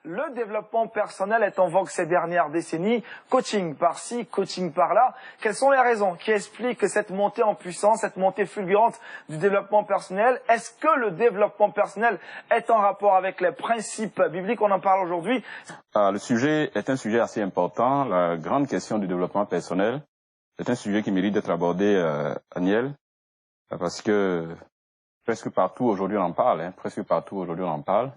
Le développement personnel est en vogue ces dernières décennies. Coaching par-ci, coaching par-là. Quelles sont les raisons qui expliquent cette montée en puissance, cette montée fulgurante du développement personnel? Est-ce que le développement personnel est en rapport avec les principes bibliques? On en parle aujourd'hui. Le sujet est un sujet assez important. La grande question du développement personnel est un sujet qui mérite d'être abordé, Aniel, parce que presque partout aujourd'hui on en parle. Presque partout aujourd'hui on en parle.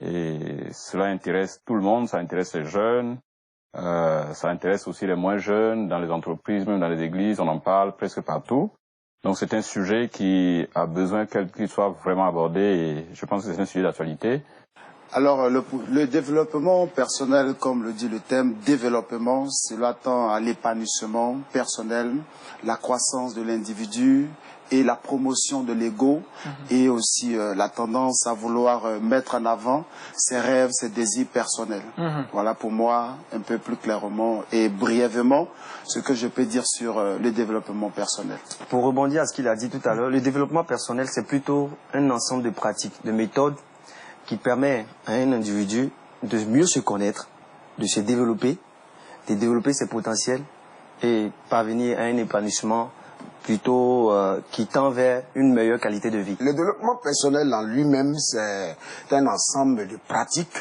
Et cela intéresse tout le monde, ça intéresse les jeunes, ça intéresse aussi les moins jeunes, dans les entreprises, même dans les églises, on en parle presque partout. Donc c'est un sujet qui a besoin qu'il soit vraiment abordé et je pense que c'est un sujet d'actualité. Alors le développement personnel, comme le dit le thème, développement, cela tend à l'épanouissement personnel, la croissance de l'individu et la promotion de l'ego et aussi la tendance à vouloir mettre en avant ses rêves, ses désirs personnels. Voilà pour moi un peu plus clairement et brièvement ce que je peux dire sur le développement personnel. Pour rebondir à ce qu'il a dit tout à l'heure, le développement personnel c'est plutôt un ensemble de pratiques, de méthodes qui permet à un individu de mieux se connaître, de se développer, de développer ses potentiels et parvenir à un épanouissement plutôt qui tend vers une meilleure qualité de vie. Le développement personnel en lui-même, c'est un ensemble de pratiques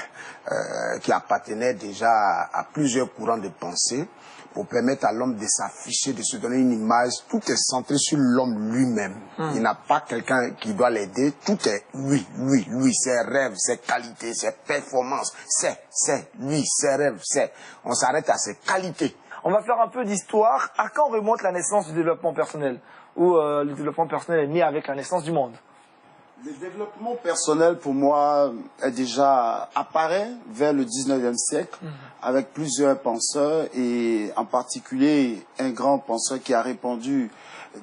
qui appartenaient déjà à plusieurs courants de pensée pour permettre à l'homme de s'afficher, de se donner une image. Tout est centré sur l'homme lui-même. Il n'a pas quelqu'un qui doit l'aider. Tout est lui, ses rêves, ses qualités, ses performances. C'est lui, ses rêves, c'est. On s'arrête à ses qualités. On va faire un peu d'histoire. À quand remonte la naissance du développement personnel? Ou le développement personnel est né avec la naissance du monde? Le développement personnel, pour moi, apparaît vers le 19e siècle avec plusieurs penseurs et en particulier un grand penseur qui a répandu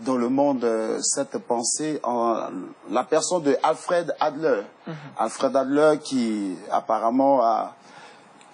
dans le monde cette pensée en la personne de Alfred Adler. Alfred Adler qui apparemment a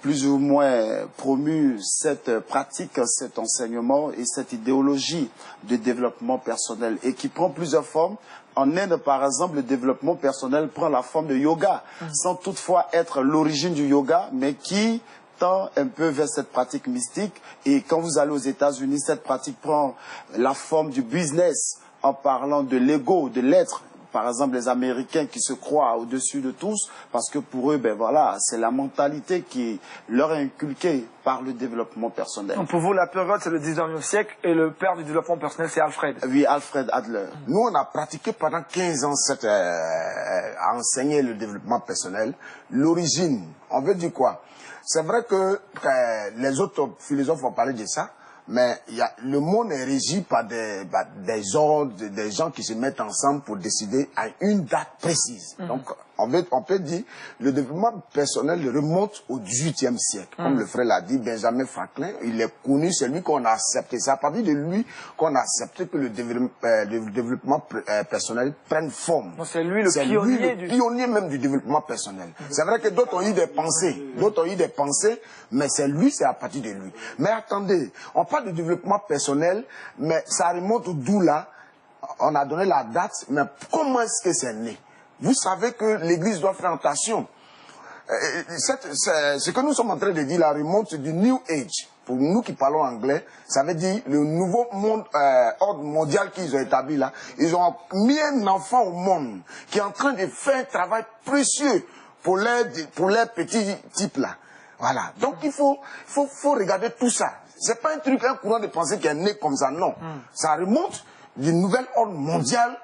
plus ou moins promu cette pratique, cet enseignement et cette idéologie de développement personnel et qui prend plusieurs formes. En Inde, par exemple, le développement personnel prend la forme de yoga, sans toutefois être l'origine du yoga, mais qui tend un peu vers cette pratique mystique. Et quand vous allez aux États-Unis, cette pratique prend la forme du business en parlant de l'ego, de l'être. Par exemple, les Américains qui se croient au-dessus de tous, parce que pour eux, ben voilà, c'est la mentalité qui leur est inculquée par le développement personnel. Donc pour vous, la période, c'est le 19e siècle et le père du développement personnel, c'est Alfred. Oui, Alfred Adler. Nous, on a pratiqué pendant 15 ans à enseigner le développement personnel. L'origine, on veut dire quoi? C'est vrai que les autres philosophes ont parlé de ça. Mais le monde est régi par des ordres, des gens qui se mettent ensemble pour décider à une date précise. Donc, on peut dire le développement personnel remonte au XVIIIe siècle. Comme le frère l'a dit, Benjamin Franklin, il est connu, c'est lui qu'on a accepté. C'est à partir de lui qu'on a accepté que le développement personnel prenne forme. C'est lui le pionnier le pionnier même du développement personnel. C'est vrai que d'autres ont eu des pensées, mais c'est lui, c'est à partir de lui. Mais attendez, on parle de développement personnel, mais ça remonte d'où là? On a donné la date, mais comment est-ce que c'est né? Vous savez que l'Église doit faire attention. Ce que nous sommes en train de dire là remonte du New Age. Pour nous qui parlons anglais, ça veut dire le nouveau monde, ordre mondial qu'ils ont établi là. Ils ont mis un enfant au monde qui est en train de faire un travail précieux pour les petits types là. Voilà. Donc il faut regarder tout ça. C'est pas un courant de pensée qui est né comme ça, non. Ça remonte d'une nouvelle ordre mondiale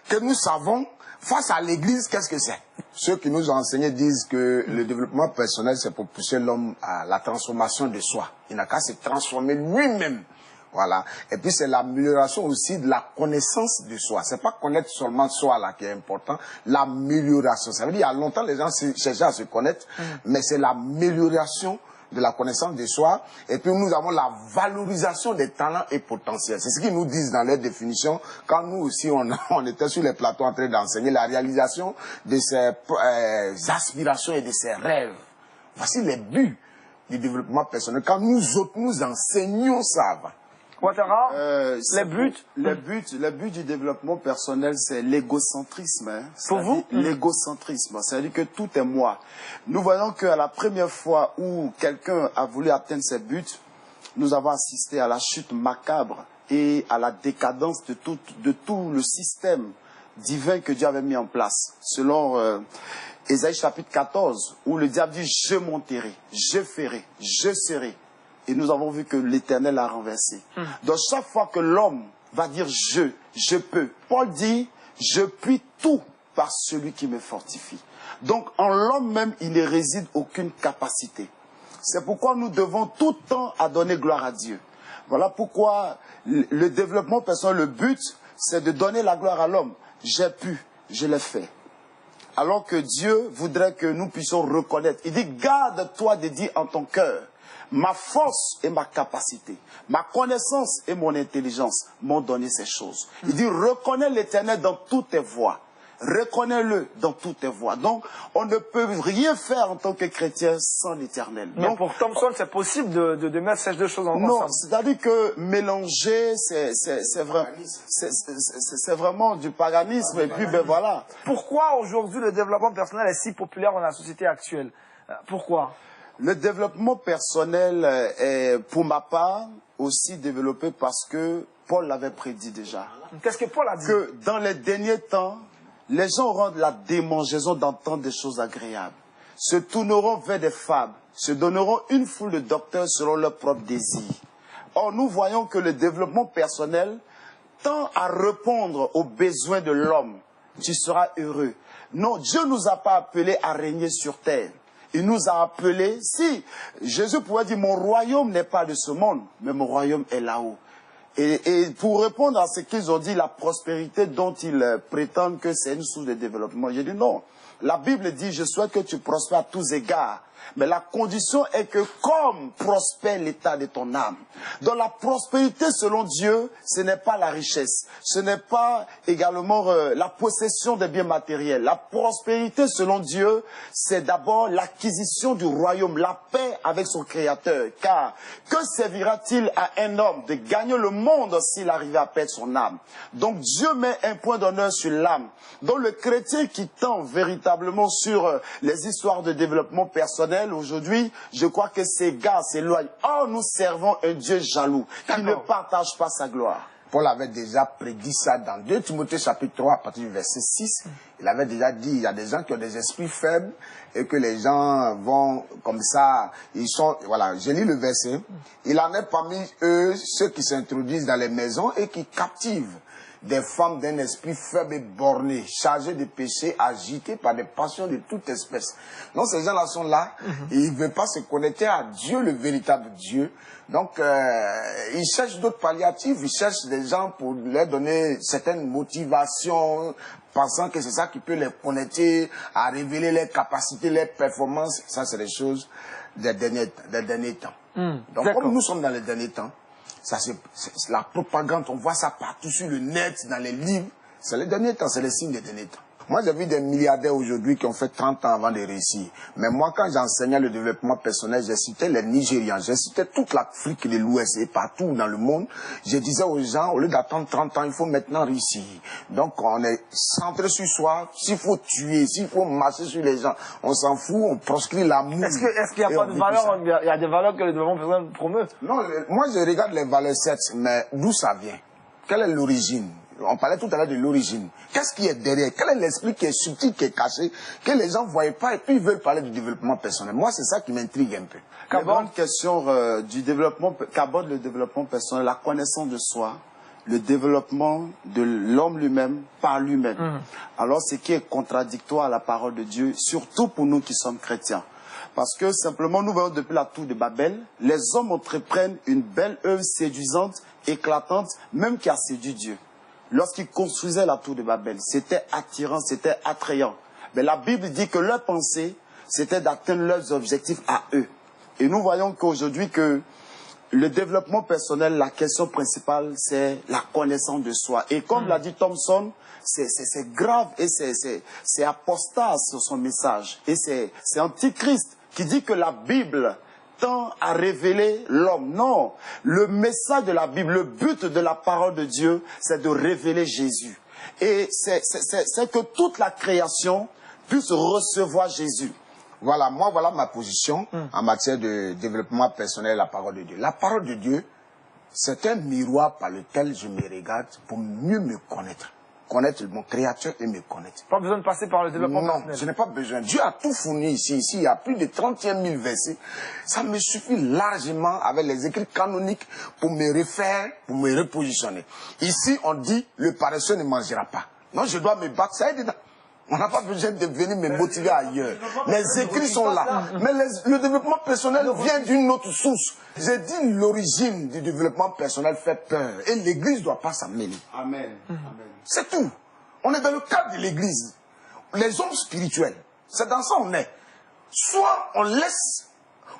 que nous savons. Face à l'Église, qu'est-ce que c'est? Ceux qui nous ont enseigné disent que le développement personnel, c'est pour pousser l'homme à la transformation de soi. Il n'a qu'à se transformer lui-même. Voilà. Et puis c'est l'amélioration aussi de la connaissance de soi. C'est pas connaître seulement soi là qui est important. L'amélioration. Ça veut dire, il y a longtemps, les gens cherchaient à se connaître, mais c'est l'amélioration de la connaissance de soi, et puis nous avons la valorisation des talents et potentiels. C'est ce qu'ils nous disent dans leur définition, quand nous aussi on était sur les plateaux en train d'enseigner la réalisation de ses aspirations et de ses rêves. Voici les buts du développement personnel. Quand nous autres, nous enseignons ça. Ouattara, les buts. Le but du développement personnel, c'est l'égocentrisme. Hein. Pour vous? L'égocentrisme, c'est-à-dire que tout est moi. Nous voyons qu'à la première fois où quelqu'un a voulu atteindre ses buts, nous avons assisté à la chute macabre et à la décadence de tout le système divin que Dieu avait mis en place. Selon Ésaïe chapitre 14, où le diable dit « Je monterai, je ferai, je serai ». Et nous avons vu que l'Éternel a renversé. Donc chaque fois que l'homme va dire je peux, Paul dit je puis tout par celui qui me fortifie. Donc en l'homme même, il ne réside aucune capacité. C'est pourquoi nous devons tout le temps à donner gloire à Dieu. Voilà pourquoi le développement personnel, le but, c'est de donner la gloire à l'homme. J'ai pu, je l'ai fait. Alors que Dieu voudrait que nous puissions reconnaître. Il dit garde-toi de dire en ton cœur. Ma force et ma capacité, ma connaissance et mon intelligence m'ont donné ces choses. Il dit, reconnais l'Éternel dans toutes tes voies. Reconnais-le dans toutes tes voies. Donc, on ne peut rien faire en tant que chrétien sans l'Éternel. Mais pour Thompson, c'est possible de mettre ces deux choses ensemble. Non, c'est-à-dire que mélanger, c'est vraiment du paganisme. Et puis, ben voilà. Pourquoi aujourd'hui le développement personnel est si populaire dans la société actuelle? Pourquoi? Le développement personnel est, pour ma part, aussi développé parce que Paul l'avait prédit déjà. Qu'est-ce que Paul a dit? Que dans les derniers temps, les gens auront de la démangeaison d'entendre des choses agréables, se tourneront vers des fables, se donneront une foule de docteurs selon leurs propres désirs. Or, nous voyons que le développement personnel tend à répondre aux besoins de l'homme. Tu seras heureux. Non, Dieu ne nous a pas appelés à régner sur terre. Il nous a appelés, si Jésus pouvait dire, mon royaume n'est pas de ce monde, mais mon royaume est là-haut. Et pour répondre à ce qu'ils ont dit, la prospérité dont ils prétendent que c'est une source de développement, j'ai dit non. La Bible dit, je souhaite que tu prospères à tous égards. Mais la condition est que comme prospère l'état de ton âme. Dans la prospérité selon Dieu, ce n'est pas la richesse. Ce n'est pas également la possession des biens matériels. La prospérité selon Dieu, c'est d'abord l'acquisition du royaume, la paix avec son Créateur. Car que servira-t-il à un homme de gagner le monde s'il arrivait à perdre son âme? Donc Dieu met un point d'honneur sur l'âme. Donc le chrétien qui tend véritablement sur les histoires de développement personnel, aujourd'hui, je crois que ces gars s'éloignent. Or, nous servons un Dieu jaloux qui ne partage pas sa gloire. Paul avait déjà prédit ça dans 2 Timothée chapitre 3 à partir du verset 6. Il avait déjà dit, il y a des gens qui ont des esprits faibles et que les gens vont comme ça, ils sont, voilà, je lis le verset. Il en est parmi eux ceux qui s'introduisent dans les maisons et qui captivent des femmes d'un esprit faible et borné, chargées de péchés, agitées par des passions de toute espèce. Donc ces gens-là sont là, et ils ne veulent pas se connecter à Dieu, le véritable Dieu. Donc ils cherchent d'autres palliatifs, ils cherchent des gens pour leur donner certaines motivations, pensant que c'est ça qui peut les connecter, à révéler leurs capacités, leurs performances. Ça, c'est des choses des derniers temps. Donc comme nous sommes dans les derniers temps, ça, c'est la propagande, on voit ça partout sur le net, dans les livres. C'est les derniers temps, c'est les signes des derniers temps. Moi, j'ai vu des milliardaires aujourd'hui qui ont fait 30 ans avant de réussir. Mais moi, quand j'enseignais le développement personnel, j'ai cité les Nigérians, j'ai cité toute l'Afrique de l'Ouest et partout dans le monde. Je disais aux gens, au lieu d'attendre 30 ans, il faut maintenant réussir. Donc, on est centré sur soi. S'il faut tuer, s'il faut marcher sur les gens, on s'en fout, on proscrit l'amour. Est-ce qu'il n'y a pas de valeur, il y a des valeurs que le développement personnel promeut? Non, moi, je regarde les valeurs certes, mais d'où ça vient? Quelle est l'origine? On parlait tout à l'heure de l'origine. Qu'est-ce qui est derrière? Quel est l'esprit qui est subtil, qui est caché, que les gens ne voient pas et puis ils veulent parler du développement personnel? Moi, c'est ça qui m'intrigue un peu. La grande question du développement, qu'aborde le développement personnel, la connaissance de soi, le développement de l'homme lui-même par lui-même. Alors, ce qui est contradictoire à la parole de Dieu, surtout pour nous qui sommes chrétiens. Parce que simplement, nous voyons depuis la tour de Babel, les hommes entreprennent une belle œuvre séduisante, éclatante, même qui a séduit Dieu. Lorsqu'ils construisaient la tour de Babel, c'était attirant, c'était attrayant. Mais la Bible dit que leur pensée, c'était d'atteindre leurs objectifs à eux. Et nous voyons qu'aujourd'hui, que le développement personnel, la question principale, c'est la connaissance de soi. Et comme l'a dit Thompson, c'est grave et c'est apostat sur son message. Et c'est Antichrist qui dit que la Bible tend à révéler l'homme. Non, le message de la Bible, le but de la parole de Dieu, c'est de révéler Jésus. Et c'est que toute la création puisse recevoir Jésus. Voilà, moi, voilà ma position en matière de développement personnel, la parole de Dieu. La parole de Dieu, c'est un miroir par lequel je me regarde pour mieux me connaître. Connaître mon créateur et me connaître. Pas besoin de passer par le développement personnel. Non, je n'ai pas besoin. Dieu a tout fourni ici. Ici, il y a plus de 31 000 versets. Ça me suffit largement avec les écrits canoniques pour me refaire, pour me repositionner. Ici, on dit, le paresseux ne mangera pas. Non, je dois me battre. Ça est dedans. On n'a pas besoin de venir me motiver ailleurs. Les écrits sont là. Mais le développement personnel vient d'une autre source. J'ai dit l'origine du développement personnel fait peur. Et l'Église ne doit pas s'en mêler. Amen. C'est tout. On est dans le cadre de l'Église. Les hommes spirituels, c'est dans ça on est. Soit on laisse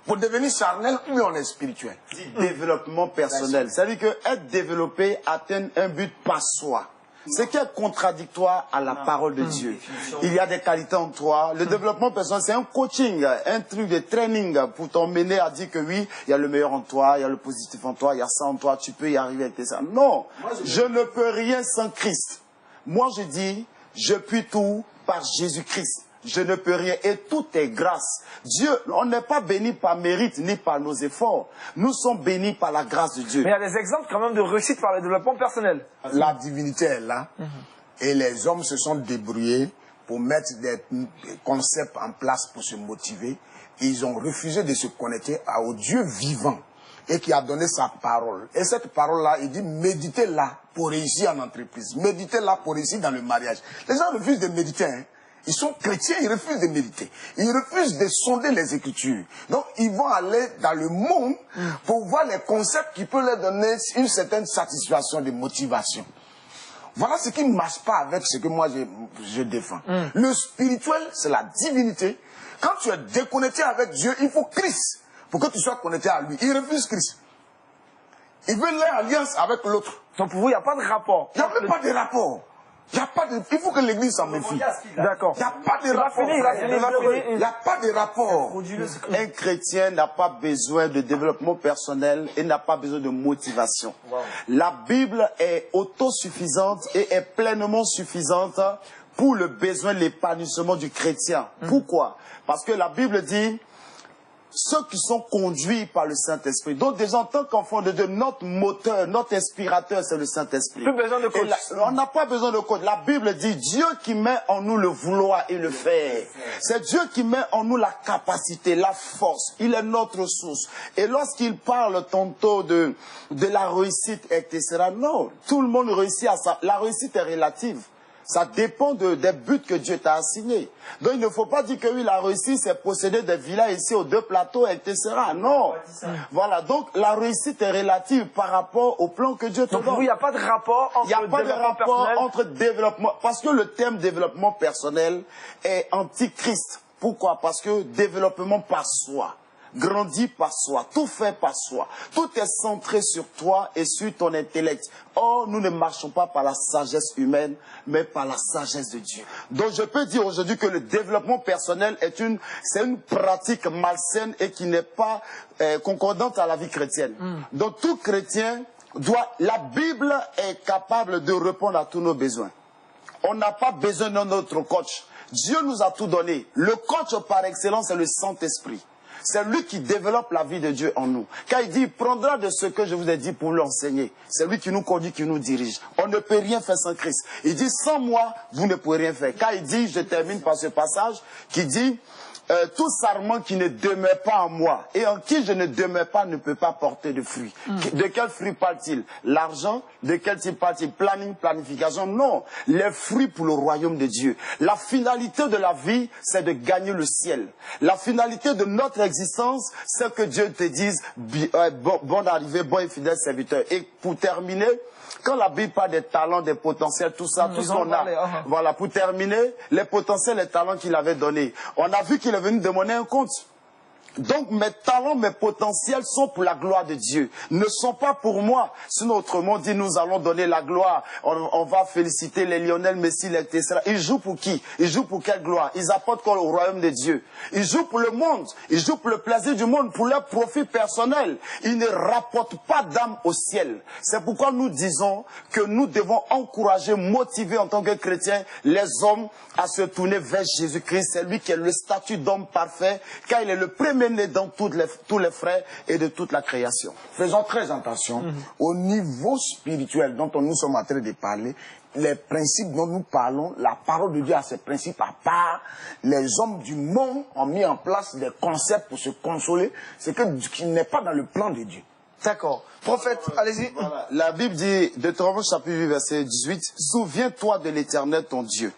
pour devenir charnel, ou on est spirituel. Développement personnel. C'est-à-dire que être développé atteint un but par soi. Ce qui est contradictoire à la parole de Dieu. Il y a des qualités en toi. Le développement personnel, c'est un coaching, un truc de training pour t'emmener à dire que oui, il y a le meilleur en toi, il y a le positif en toi, il y a ça en toi, tu peux y arriver avec ça. Non, je ne peux rien sans Christ. Moi, je dis, je puis tout par Jésus-Christ. Je ne peux rien et tout est grâce. Dieu, on n'est pas béni par mérite ni par nos efforts. Nous sommes bénis par la grâce de Dieu. Mais il y a des exemples quand même de réussite par le développement personnel. La divinité est là et les hommes se sont débrouillés pour mettre des concepts en place pour se motiver. Ils ont refusé de se connecter au Dieu vivant et qui a donné sa parole. Et cette parole-là, il dit, méditez-la pour réussir en entreprise. Méditez-la pour réussir dans le mariage. Les gens refusent de méditer, hein. Ils sont chrétiens, ils refusent de méditer. Ils refusent de sonder les Écritures. Donc, ils vont aller dans le monde pour voir les concepts qui peuvent leur donner une certaine satisfaction de motivation. Voilà ce qui ne marche pas avec ce que moi je défends. Le spirituel, c'est la divinité. Quand tu es déconnecté avec Dieu, il faut Christ pour que tu sois connecté à lui. Il refuse Christ. Il veut l'alliance avec l'autre. Donc pour vous, il n'y a pas de rapport. Il n'y a même pas de rapport. Il faut que l'Église s'en méfie. D'accord. Il n'y a pas de rapport. Il n'y a pas de rapport. Un chrétien n'a pas besoin de développement personnel et n'a pas besoin de motivation. La Bible est autosuffisante et est pleinement suffisante pour le besoin, l'épanouissement du chrétien. Pourquoi? Parce que la Bible dit ceux qui sont conduits par le Saint-Esprit. Donc déjà en tant qu'enfant de Dieu, notre moteur, notre inspirateur, c'est le Saint-Esprit. Plus besoin de coach. On n'a pas besoin de coach. La Bible dit Dieu qui met en nous le vouloir et le faire. C'est Dieu qui met en nous la capacité, la force. Il est notre source. Et lorsqu'il parle tantôt de la réussite, etc., non, tout le monde réussit à ça. La réussite est relative. Ça dépend des buts que Dieu t'a assignés. Donc il ne faut pas dire que oui, la réussite, c'est posséder des villas ici aux 2 plateaux, etc. Non. Voilà, donc la réussite est relative par rapport au plan que Dieu te donne. Donc il n'y a pas de rapport entre le développement entre développement, parce que le terme développement personnel est antichrist. Pourquoi? Parce que développement par soi. Grandis par soi, tout fait par soi. Tout est centré sur toi et sur ton intellect. Or, nous ne marchons pas par la sagesse humaine, mais par la sagesse de Dieu. Donc, je peux dire aujourd'hui que le développement personnel c'est une pratique malsaine et qui n'est pas concordante à la vie chrétienne. Donc, tout chrétien la Bible est capable de répondre à tous nos besoins. On n'a pas besoin de notre coach. Dieu nous a tout donné. Le coach par excellence, c'est le Saint-Esprit. C'est lui qui développe la vie de Dieu en nous. Quand il dit, il prendra de ce que je vous ai dit pour l'enseigner. C'est lui qui nous conduit, qui nous dirige. On ne peut rien faire sans Christ. Il dit, sans moi, vous ne pouvez rien faire. Quand il dit, je termine par ce passage, qui dit, tout sarment qui ne demeure pas en moi et en qui je ne demeure pas ne peut pas porter de fruits. De quel fruit parle-t-il? L'argent? De quel type parle-t-il? Planification? Non. Les fruits pour le royaume de Dieu. La finalité de la vie, c'est de gagner le ciel. La finalité de notre existence, c'est que Dieu te dise, bon arrivée, bon et fidèle serviteur. Et pour terminer, quand la Bible parle des talents, des potentiels, tout ça, tout ce qu'on a. Voilà, pour terminer, les potentiels, les talents qu'il avait donnés. On a vu qu'il est venu demander un compte. Donc mes talents, mes potentiels sont pour la gloire de Dieu, ne sont pas pour moi. Sinon autrement dit, nous allons donner la gloire, on va féliciter les Lionel Messi, les etc. Ils jouent pour qui? Ils jouent pour quelle gloire? Ils apportent quoi au royaume de Dieu? Ils jouent pour le monde, ils jouent pour le plaisir du monde, pour leur profit personnel. Ils ne rapportent pas d'âme au ciel. C'est pourquoi nous disons que nous devons encourager, motiver en tant que chrétiens les hommes à se tourner vers Jésus-Christ. C'est lui qui est le statut d'homme parfait, car il est le premier né dans tous les frères et de toute la création. Faisons très attention au niveau spirituel dont nous sommes en train de parler. Les principes dont nous parlons, la parole de Dieu a ses principes à part. Les hommes du monde ont mis en place des concepts pour se consoler. C'est qui n'est pas dans le plan de Dieu. D'accord. Prophète, allez-y. Voilà. La Bible dit, Deutéronome chapitre 8, verset 18, « Souviens-toi de l'Éternel ton Dieu,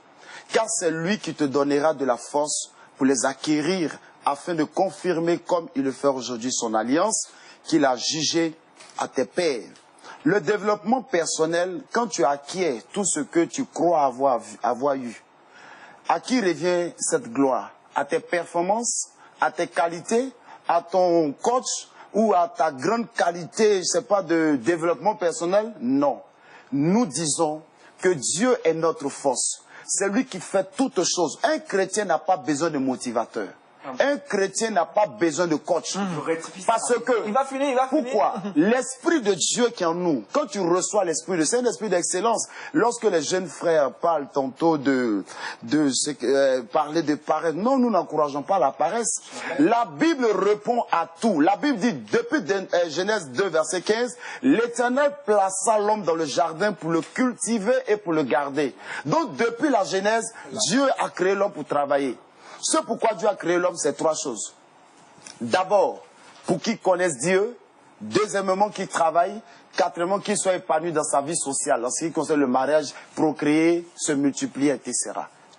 car c'est lui qui te donnera de la force pour les acquérir, afin de confirmer comme il le fait aujourd'hui son alliance, qu'il a jugé à tes pères. » Le développement personnel, quand tu acquiers tout ce que tu crois avoir eu, à qui revient cette gloire? À tes performances, à tes qualités, à ton coach ou à ta grande qualité, je sais pas, de développement personnel? Non. Nous disons que Dieu est notre force. C'est lui qui fait toutes choses. Un chrétien n'a pas besoin de motivateur. Un chrétien n'a pas besoin de coach. Parce que, il va finir. pourquoi? L'Esprit de Dieu qui est en nous, quand tu reçois l'Esprit de, c'est un esprit d'excellence. Lorsque les jeunes frères parlent tantôt parler de paresse, non, nous n'encourageons pas la paresse. La Bible répond à tout. La Bible dit, depuis Genèse 2, verset 15, l'Éternel plaça l'homme dans le jardin pour le cultiver et pour le garder. Donc, depuis la Genèse, Dieu a créé l'homme pour travailler. Ce pourquoi Dieu a créé l'homme, c'est trois choses. D'abord, pour qu'il connaisse Dieu. Deuxièmement, qu'il travaille. Quatrièmement, qu'il soit épanoui dans sa vie sociale. En ce qui concerne le mariage, procréer, se multiplier, etc.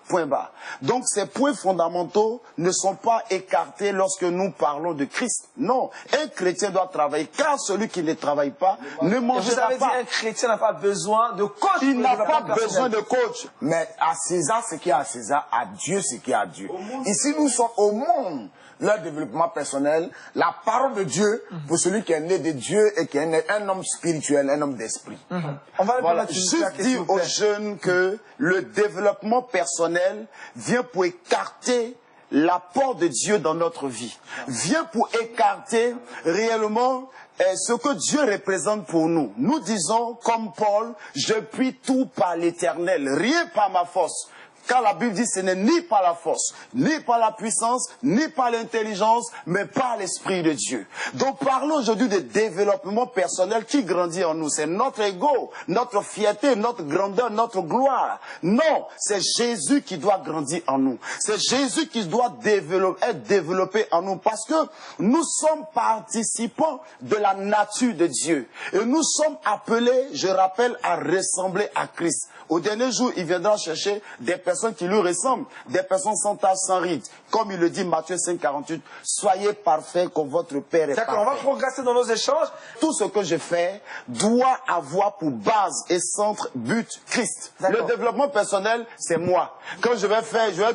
Point barre. Donc ces points fondamentaux ne sont pas écartés lorsque nous parlons de Christ. Non, un chrétien doit travailler, car celui qui ne travaille pas ne mangera pas. Un chrétien n'a pas besoin de coach. Il n'a pas besoin de coach. Mais à César ce qui est à César, à Dieu ce qui est à Dieu. Ici nous sommes au monde. Leur développement personnel, la parole de Dieu pour celui qui est né de Dieu et qui est un homme spirituel, un homme d'esprit. On va voilà, juste dire aux jeunes que le développement personnel vient pour écarter l'apport de Dieu dans notre vie. Vient pour écarter réellement ce que Dieu représente pour nous. Nous disons, comme Paul, je puis tout par l'Éternel, rien par ma force. Car la Bible dit ce n'est ni par la force, ni par la puissance, ni par l'intelligence, mais par l'Esprit de Dieu. Donc parlons aujourd'hui de développement personnel qui grandit en nous. C'est notre ego, notre fierté, notre grandeur, notre gloire. Non, c'est Jésus qui doit grandir en nous. C'est Jésus qui doit être développé en nous. Parce que nous sommes participants de la nature de Dieu. Et nous sommes appelés, je rappelle, à ressembler à Christ. Au dernier jour, il viendra chercher des personnes qui lui ressemblent, des personnes sans tache, sans ride. Comme il le dit Matthieu 5, 48, soyez parfaits comme votre Père est parfait. D'accord, on va progresser dans nos échanges. Tout ce que je fais doit avoir pour base et centre, but, Christ. Le développement personnel, c'est moi. Quand je vais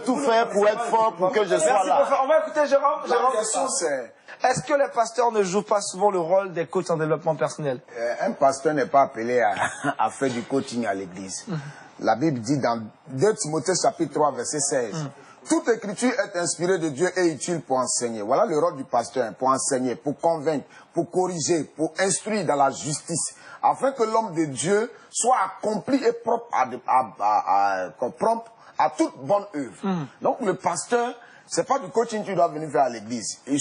tout faire pour être fort, pour que je sois là. On va écouter Jérôme. La question c'est... Est-ce que les pasteurs ne jouent pas souvent le rôle des coachs en développement personnel? Un pasteur n'est pas appelé à faire du coaching à l'église. La Bible dit dans 2 Timothée chapitre 3 verset 16, toute écriture est inspirée de Dieu et utile pour enseigner. Voilà le rôle du pasteur, pour enseigner, pour convaincre, pour corriger, pour instruire dans la justice, afin que l'homme de Dieu soit accompli et propre à toute bonne œuvre. Donc le pasteur, c'est pas du coaching que tu dois venir faire à l'église. Il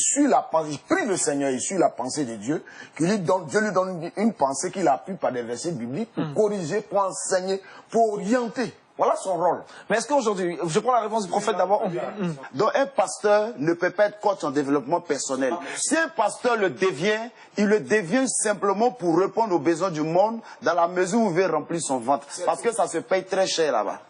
prie le Seigneur, il suit la pensée de Dieu, Dieu lui donne une pensée qu'il appuie par des versets bibliques pour corriger, pour enseigner, pour orienter. Voilà son rôle. Mais est-ce qu'aujourd'hui, je prends la réponse du prophète d'abord. Donc un pasteur ne peut pas être coach en développement personnel. Si un pasteur le devient, il le devient simplement pour répondre aux besoins du monde dans la mesure où il veut remplir son ventre. Parce que ça se paye très cher là-bas.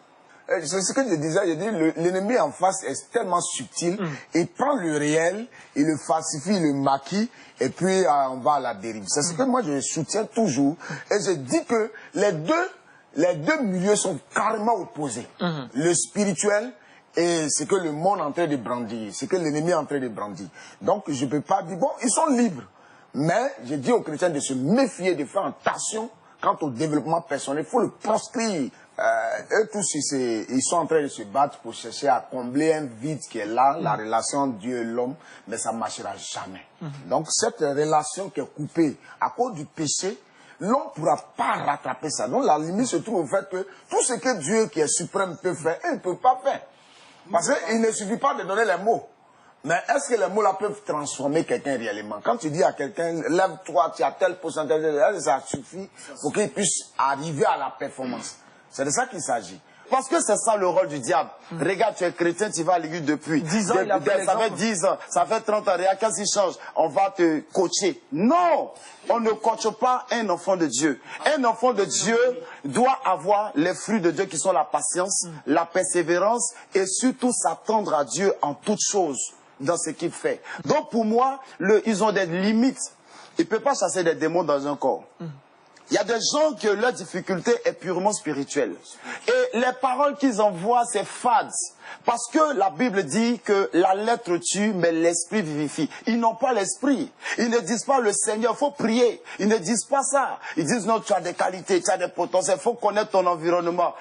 C'est ce que je disais, l'ennemi en face est tellement subtil, il prend le réel, il le falsifie, il le maquille, et puis on va à la dérive. C'est ce que moi je soutiens toujours, et je dis que les deux milieux sont carrément opposés. Le spirituel et ce que le monde est en train de brandir, ce que l'ennemi est en train de brandir. Donc je ne peux pas dire, bon, ils sont libres. Mais je dis aux chrétiens de se méfier, de faire attention quant au développement personnel. Il faut le proscrire. Eux tous, ils sont en train de se battre pour chercher à combler un vide qui est là, la relation Dieu et l'homme, mais ça ne marchera jamais. Donc cette relation qui est coupée à cause du péché, l'homme ne pourra pas rattraper ça. Donc la limite se trouve au fait que tout ce que Dieu qui est suprême peut faire, il ne peut pas faire. Parce qu'il ne suffit pas de donner les mots. Mais est-ce que les mots là peuvent transformer quelqu'un réellement? Quand tu dis à quelqu'un, lève-toi, tu as tel pourcentage, ça suffit pour qu'il puisse arriver à la performance. C'est de ça qu'il s'agit. Parce que c'est ça le rôle du diable. Regarde, tu es chrétien, tu vas à l'église depuis 10 ans, ça fait 10 ans, ça fait 30 ans, regarde, qu'est-ce qui change? On va te coacher. Non! On ne coache pas un enfant de Dieu. Un enfant de Dieu doit avoir les fruits de Dieu qui sont la patience, la persévérance et surtout s'attendre à Dieu en toutes choses dans ce qu'il fait. Donc pour moi, ils ont des limites. Ils ne peuvent pas chasser des démons dans un corps. Il y a des gens que leur difficulté est purement spirituelle. Et les paroles qu'ils envoient, c'est fade. Parce que la Bible dit que la lettre tue, mais l'esprit vivifie. Ils n'ont pas l'esprit. Ils ne disent pas le Seigneur, il faut prier. Ils ne disent pas ça. Ils disent non, tu as des qualités, tu as des potentiels, il faut connaître ton environnement.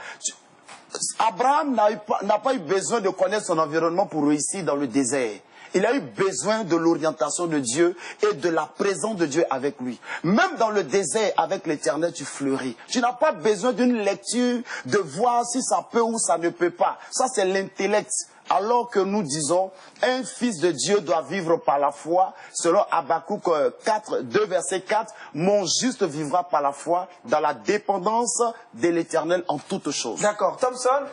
Abraham n'a pas eu besoin de connaître son environnement pour réussir dans le désert. Il a eu besoin de l'orientation de Dieu et de la présence de Dieu avec lui. Même dans le désert, avec l'Éternel, tu fleuris. Tu n'as pas besoin d'une lecture, de voir si ça peut ou ça ne peut pas. Ça, c'est l'intellect. Alors que nous disons, un fils de Dieu doit vivre par la foi, selon Habakkuk 4, 2 verset 4, mon juste vivra par la foi dans la dépendance de l'Éternel en toutes choses. D'accord. Thompson?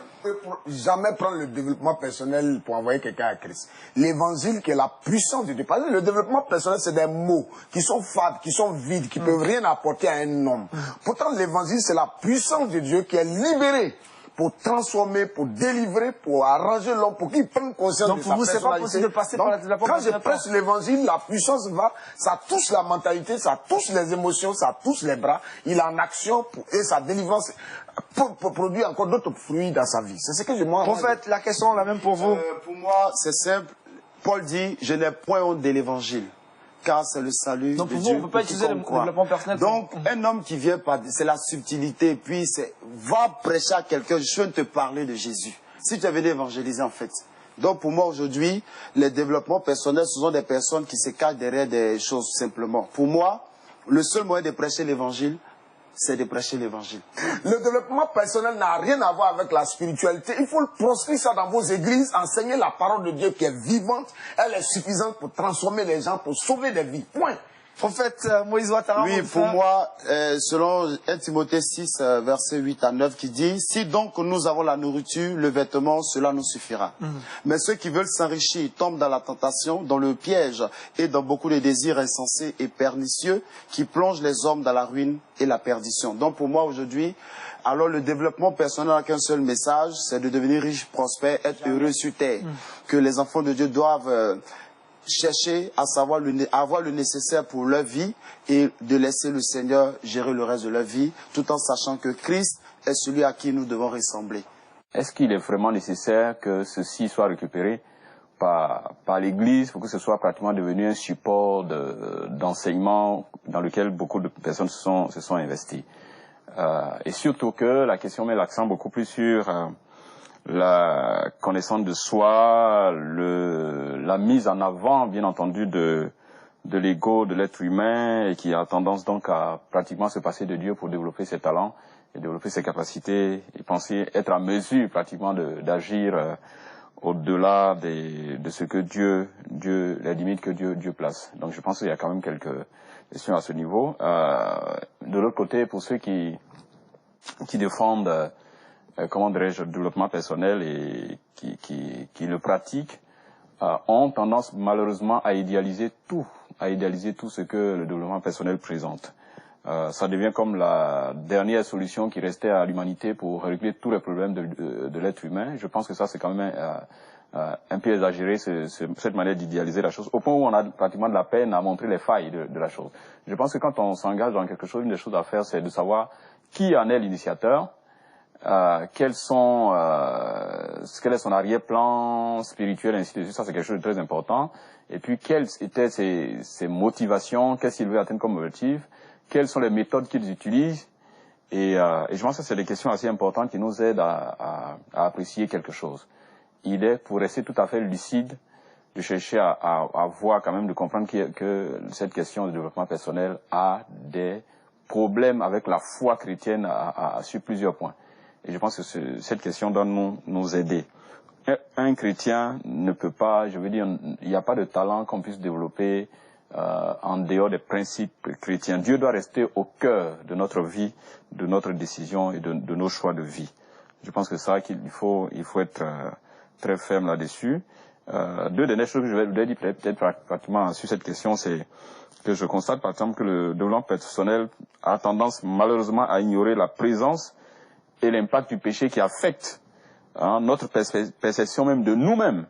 Jamais prendre le développement personnel pour envoyer quelqu'un à Christ. L'évangile qui est la puissance de Dieu. Parce que le développement personnel, c'est des mots qui sont fades, qui sont vides, qui ne peuvent rien apporter à un homme. Pourtant, l'évangile, c'est la puissance de Dieu qui est libérée pour transformer, pour délivrer, pour arranger l'homme, pour qu'il prenne conscience de sa personnalité. Donc pour vous, c'est pas possible de passer par la développement personnel. Quand je prêche l'évangile, la puissance va, ça touche la mentalité, ça touche les émotions, ça touche les bras. Il est en action et sa délivrance pour produire encore d'autres fruits dans sa vie. C'est ce que je m'en rends. Prophète, la question est la même pour vous. Pour moi, c'est simple. Paul dit, je n'ai point honte de l'évangile, car c'est le salut donc de pour Dieu. Vous, on ne peut pas utiliser le développement personnel. Donc, un homme qui vient par, c'est la subtilité, puis c'est, va prêcher à quelqu'un, je viens de te parler de Jésus. Si tu es venu évangéliser, en fait. Donc, pour moi, aujourd'hui, les développements personnels, ce sont des personnes qui se cachent derrière des choses, simplement. Pour moi, le seul moyen de prêcher l'évangile, c'est de prêcher l'évangile. Le développement personnel n'a rien à voir avec la spiritualité. Il faut le proscrire ça dans vos églises, enseigner la parole de Dieu qui est vivante. Elle est suffisante pour transformer les gens, pour sauver des vies. Point. Prophète Moïse Ouattara. Oui, pour moi, selon 1 Timothée 6, versets 8 à 9, qui dit, si donc nous avons la nourriture, le vêtement, cela nous suffira. Mais ceux qui veulent s'enrichir tombent dans la tentation, dans le piège et dans beaucoup de désirs insensés et pernicieux qui plongent les hommes dans la ruine et la perdition. Donc pour moi, aujourd'hui, alors le développement personnel n'a qu'un seul message, c'est de devenir riche, prospère, être heureux sur terre. Que les enfants de Dieu doivent chercher à savoir avoir le nécessaire pour leur vie et de laisser le Seigneur gérer le reste de leur vie, tout en sachant que Christ est celui à qui nous devons ressembler. Est-ce qu'il est vraiment nécessaire que ceci soit récupéré par l'Église pour que ce soit pratiquement devenu un support d'enseignement dans lequel beaucoup de personnes se sont investies? Et surtout que la question met l'accent beaucoup plus sur la connaissance de soi, la mise en avant, bien entendu, de l'ego de l'être humain et qui a tendance donc à pratiquement se passer de Dieu pour développer ses talents et développer ses capacités et penser être à mesure pratiquement d'agir au-delà de ce que les limites que Dieu place. Donc je pense qu'il y a quand même quelques questions à ce niveau. De l'autre côté, pour ceux qui défendent comment dirais-je, le développement personnel et qui le pratiquent, ont tendance malheureusement à idéaliser tout ce que le développement personnel présente. Ça devient comme la dernière solution qui restait à l'humanité pour régler tous les problèmes de l'être humain. Je pense que ça c'est quand même un peu exagéré, cette manière d'idéaliser la chose, au point où on a pratiquement de la peine à montrer les failles de la chose. Je pense que quand on s'engage dans quelque chose, une des choses à faire, c'est de savoir qui en est l'initiateur, quel est son arrière-plan spirituel, ainsi de suite. Ça, c'est quelque chose de très important. Et puis, quelles étaient ses motivations, qu'est-ce qu'il veut atteindre comme objectif, quelles sont les méthodes qu'ils utilisent. Et je pense que c'est des questions assez importantes qui nous aident à apprécier quelque chose. Il est, pour rester tout à fait lucide, de chercher à voir quand même, de comprendre que cette question de développement personnel a des problèmes avec la foi chrétienne sur plusieurs points. Et je pense que cette question doit nous aider. Un chrétien ne peut pas, je veux dire, il n'y a pas de talent qu'on puisse développer en dehors des principes chrétiens. Dieu doit rester au cœur de notre vie, de notre décision et de nos choix de vie. Je pense que ça, qu'il faut être très ferme là-dessus. Deux dernières choses que je vais dire peut-être pratiquement sur cette question, c'est que je constate par exemple que le développement personnel a tendance malheureusement à ignorer la présence et l'impact du péché qui affecte notre perception même de nous-mêmes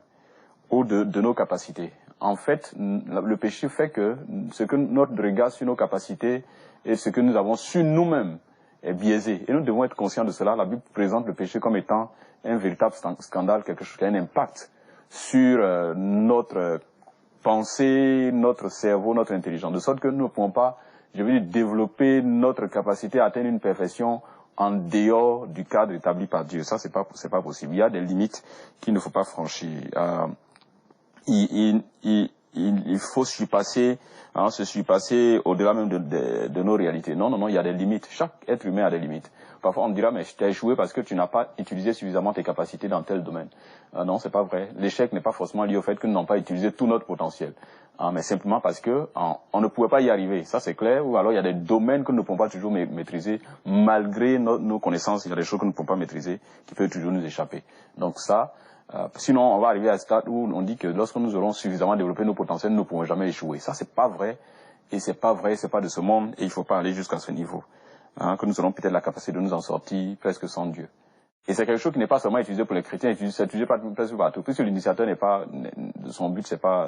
ou de nos capacités. En fait, le péché fait que ce que notre regard sur nos capacités et ce que nous avons sur nous-mêmes est biaisé. Et nous devons être conscients de cela. La Bible présente le péché comme étant un véritable scandale, quelque chose qui a un impact sur notre pensée, notre cerveau, notre intelligence. De sorte que nous ne pouvons pas, je veux dire, développer notre capacité à atteindre une perfection en dehors du cadre établi par Dieu. Ça, c'est pas possible. Il y a des limites qu'il ne faut pas franchir. Il faut se surpasser au-delà même de nos réalités. Non, il y a des limites. Chaque être humain a des limites. Parfois, on me dira, mais tu as échoué parce que tu n'as pas utilisé suffisamment tes capacités dans tel domaine. Non, c'est pas vrai. L'échec n'est pas forcément lié au fait que nous n'avons pas utilisé tout notre potentiel. Mais simplement parce que on ne pouvait pas y arriver. Ça, c'est clair. Ou alors, il y a des domaines que nous ne pouvons pas toujours maîtriser. Malgré nos connaissances, il y a des choses que nous ne pouvons pas maîtriser qui peuvent toujours nous échapper. Donc ça, sinon, on va arriver à un stade où on dit que lorsque nous aurons suffisamment développé nos potentiels, nous ne pourrons jamais échouer. Ça, c'est pas vrai. Et c'est pas vrai, c'est pas de ce monde. Et il ne faut pas aller jusqu'à ce niveau. Que nous aurons peut-être la capacité de nous en sortir presque sans Dieu. Et c'est quelque chose qui n'est pas seulement utilisé pour les chrétiens, c'est utilisé presque partout. Puisque l'initiateur son but c'est pas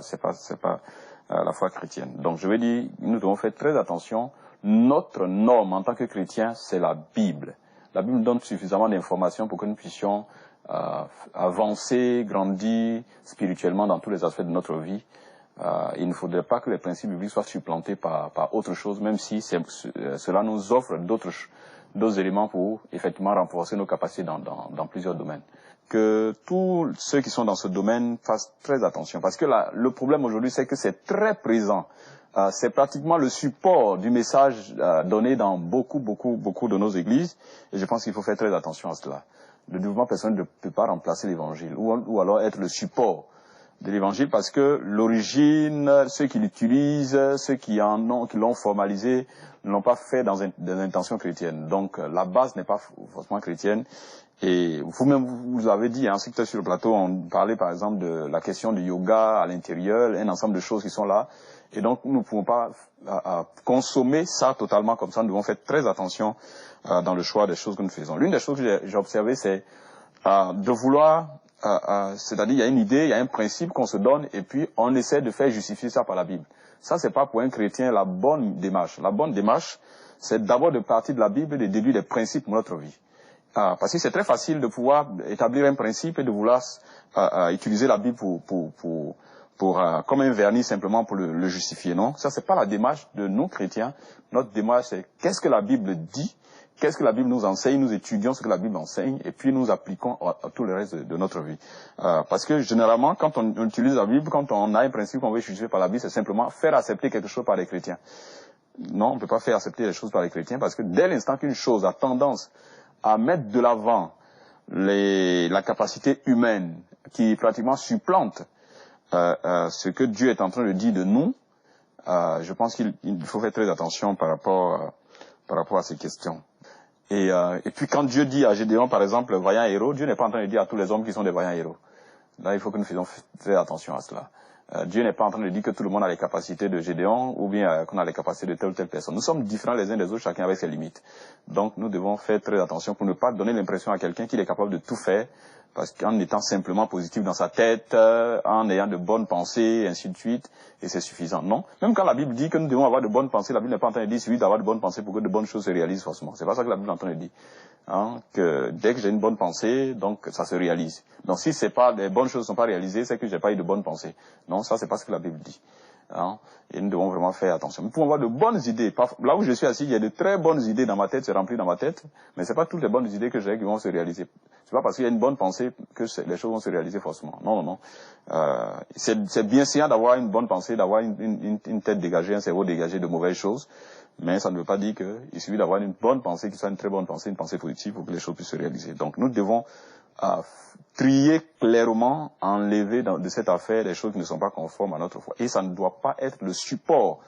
la foi chrétienne. Donc je veux dire, nous devons faire très attention. Notre norme en tant que chrétiens, c'est la Bible. La Bible donne suffisamment d'informations pour que nous puissions avancer, grandir spirituellement dans tous les aspects de notre vie. Il ne faudrait pas que les principes bibliques soient supplantés par autre chose, même si cela nous offre d'autres éléments pour effectivement renforcer nos capacités dans plusieurs domaines. Que tous ceux qui sont dans ce domaine fassent très attention, parce que le problème aujourd'hui, c'est que c'est très présent. C'est pratiquement le support du message donné dans beaucoup de nos églises, et je pense qu'il faut faire très attention à cela. Le développement personnel ne peut pas remplacer l'évangile, ou alors être le support de l'évangile, parce que l'origine, ceux qui l'utilisent, ceux qui l'ont formalisé, ne l'ont pas fait dans des intentions chrétiennes. Donc la base n'est pas forcément chrétienne. Et vous-même, vous avez dit, ainsi que sur le plateau, on parlait par exemple de la question du yoga à l'intérieur, un ensemble de choses qui sont là. Et donc nous ne pouvons pas consommer ça totalement comme ça. Nous devons faire très attention dans le choix des choses que nous faisons. L'une des choses que j'ai observé, c'est de vouloir... c'est-à-dire il y a une idée, il y a un principe qu'on se donne et puis on essaie de faire justifier ça par la Bible. Ça, c'est pas pour un chrétien la bonne démarche. La bonne démarche, c'est d'abord de partir de la Bible et de déduire des principes pour notre vie. Parce que c'est très facile de pouvoir établir un principe et de vouloir utiliser la Bible comme un vernis simplement pour le justifier. Non, ça c'est pas la démarche de nous chrétiens. Notre démarche, c'est qu'est-ce que la Bible dit? Qu'est-ce que la Bible nous enseigne? Nous étudions ce que la Bible enseigne et puis nous appliquons à tout le reste de notre vie. Parce que généralement, quand on utilise la Bible, quand on a un principe qu'on veut justifier par la Bible, c'est simplement faire accepter quelque chose par les chrétiens. Non, on ne peut pas faire accepter les choses par les chrétiens parce que dès l'instant qu'une chose a tendance à mettre de l'avant la capacité humaine qui pratiquement supplante ce que Dieu est en train de dire de nous, je pense qu'il faut faire très attention par rapport à ces questions. Et puis quand Dieu dit à Gédéon, par exemple, vaillant héros, Dieu n'est pas en train de dire à tous les hommes qui sont des vaillants héros. Là, il faut que nous fassions très attention à cela. Dieu n'est pas en train de dire que tout le monde a les capacités de Gédéon ou bien qu'on a les capacités de telle ou telle personne. Nous sommes différents les uns des autres, chacun avec ses limites. Donc nous devons faire très attention pour ne pas donner l'impression à quelqu'un qu'il est capable de tout faire Parce qu'en étant simplement positif dans sa tête, en ayant de bonnes pensées, et ainsi de suite, et c'est suffisant. Non. Même quand la Bible dit que nous devons avoir de bonnes pensées, la Bible n'est pas en train de dire il suffit d'avoir de bonnes pensées pour que de bonnes choses se réalisent forcément. C'est pas ça que la Bible est en train de dire. Hein, que dès que j'ai une bonne pensée, donc ça se réalise. Donc si c'est pas, les bonnes choses ne sont pas réalisées, c'est que j'ai pas eu de bonnes pensées. Non, ça c'est pas ce que la Bible dit. Hein, et nous devons vraiment faire attention. Nous pouvons avoir de bonnes idées. Là où je suis assis, il y a de très bonnes idées dans ma tête, c'est rempli dans ma tête, mais c'est pas toutes les bonnes idées que j'ai qui vont se réaliser. C'est pas parce qu'il y a une bonne pensée que les choses vont se réaliser forcément. Non, non, non. C'est bien sûr d'avoir une bonne pensée, d'avoir une tête dégagée, un cerveau dégagé de mauvaises choses, mais ça ne veut pas dire qu'il suffit d'avoir une bonne pensée, qui soit une très bonne pensée, une pensée positive pour que les choses puissent se réaliser. Donc nous devons trier clairement, enlever de cette affaire les choses qui ne sont pas conformes à notre foi. Et ça ne doit pas être le support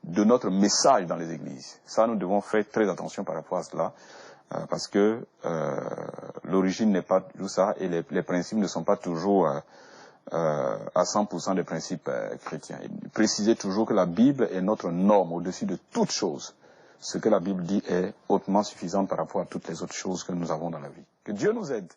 de notre message dans les églises. Ça, nous devons faire très attention par rapport à cela, parce que l'origine n'est pas tout ça, et les principes ne sont pas toujours à 100% des principes chrétiens. Et précisez toujours que la Bible est notre norme au-dessus de toute chose. Ce que la Bible dit est hautement suffisant par rapport à toutes les autres choses que nous avons dans la vie. Que Dieu nous aide.